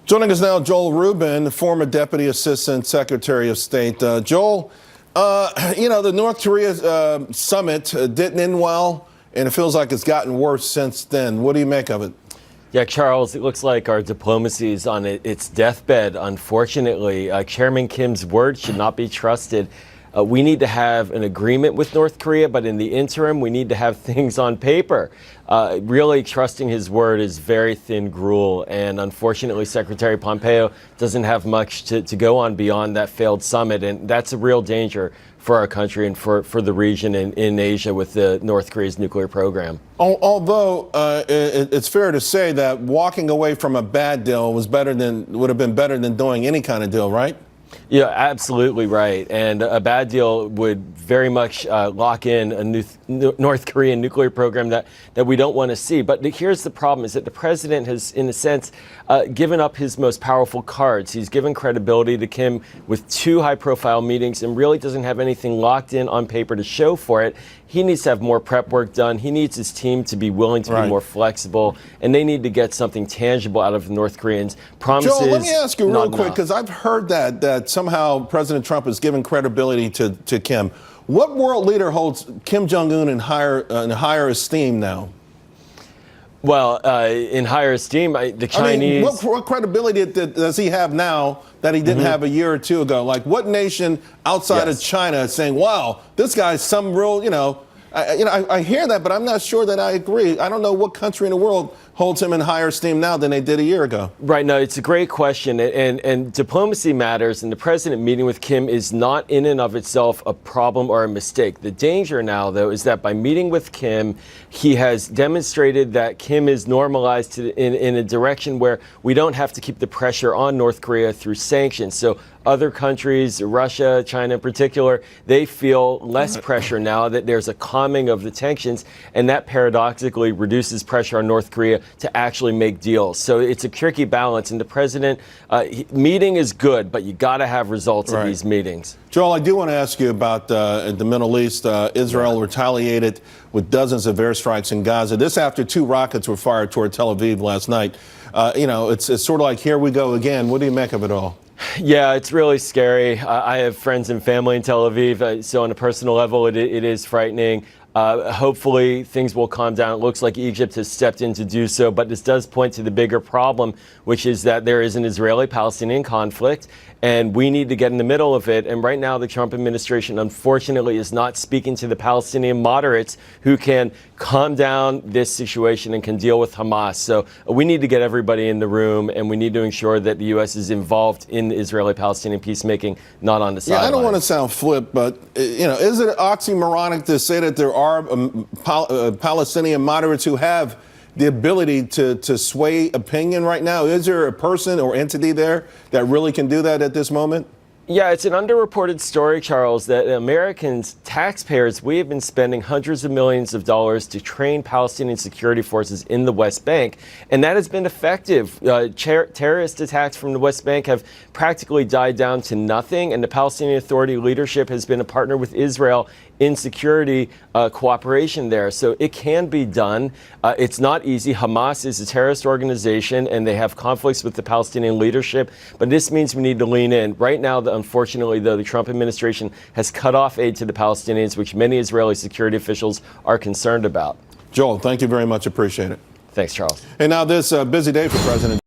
Joining us now, Joel Rubin, former Deputy Assistant Secretary of State. Joel, the North Korea summit didn't end well, and it feels like it's gotten worse since then. What do you make of it? Yeah, Charles, it looks like our diplomacy is on its deathbed, unfortunately. Chairman Kim's word should not be trusted. We need to have an agreement with North Korea, but in the interim, we need to have things on paper. Really trusting his word is very thin gruel, and unfortunately, Secretary Pompeo doesn't have much to go on beyond that failed summit, and that's a real danger for our country and for the region in Asia with the North Korea's nuclear program. Although it's fair to say that walking away from a bad deal would have been better than doing any kind of deal, right? Yeah, absolutely right. And a bad deal would very much lock in a new North Korean nuclear program that we don't want to see. But here's the problem, is that the president has, in a sense, given up his most powerful cards. He's given credibility to Kim with 2 high-profile meetings and really doesn't have anything locked in on paper to show for it. He needs to have more prep work done. He needs his team to be willing to be more flexible, and they need to get something tangible out of the North Koreans. Promises, Joel, let me ask you real quick, enough. because I've heard that somehow President Trump has given credibility to Kim. What world leader holds Kim Jong-un in higher esteem now? Well, in higher esteem, the Chinese... I mean, what credibility does he have now that he didn't have a year or two ago? Like, what nation outside of China is saying, wow, this guy's some real, I hear that, but I'm not sure that I agree. I don't know what country in the world holds him in higher esteem now than they did a year ago. Right. No, it's a great question. And diplomacy matters. And the president meeting with Kim is not in and of itself a problem or a mistake. The danger now, though, is that by meeting with Kim, he has demonstrated that Kim is normalized in a direction where we don't have to keep the pressure on North Korea through sanctions. So other countries, Russia, China in particular, they feel less pressure now that there's a calming of the tensions, and that paradoxically reduces pressure on North Korea to actually make deals. So it's a tricky balance, and the president, meeting is good, but you got to have results of these meetings. Joel, I do want to ask you about the Middle East. Israel retaliated with dozens of airstrikes in Gaza. This after 2 rockets were fired toward Tel Aviv last night. It's sort of like, here we go again. What do you make of it all? Yeah, it's really scary. I have friends and family in Tel Aviv, so on a personal level, it is frightening. Hopefully things will calm down. It looks like Egypt has stepped in to do so, but this does point to the bigger problem, which is that there is an Israeli-Palestinian conflict, and we need to get in the middle of it. And right now, the Trump administration, unfortunately, is not speaking to the Palestinian moderates who can calm down this situation and can deal with Hamas. So we need to get everybody in the room, and we need to ensure that the U.S. is involved in the Israeli-Palestinian peacemaking, not on the sidelines. Yeah, I don't want to sound flip, but, is it oxymoronic to say that there are Palestinian moderates who have the ability to sway opinion right now? Is there a person or entity there that really can do that at this moment? Yeah, it's an underreported story, Charles, that Americans, taxpayers, we have been spending hundreds of millions of dollars to train Palestinian security forces in the West Bank, and that has been effective. Terrorist attacks from the West Bank have practically died down to nothing, and the Palestinian Authority leadership has been a partner with Israel in security cooperation there. So it can be done. It's not easy. Hamas is a terrorist organization, and they have conflicts with the Palestinian leadership, but this means we need to lean in. Right now, unfortunately, though, the Trump administration has cut off aid to the Palestinians, which many Israeli security officials are concerned about. Joel, thank you very much. Appreciate it. Thanks, Charles. And now this busy day for President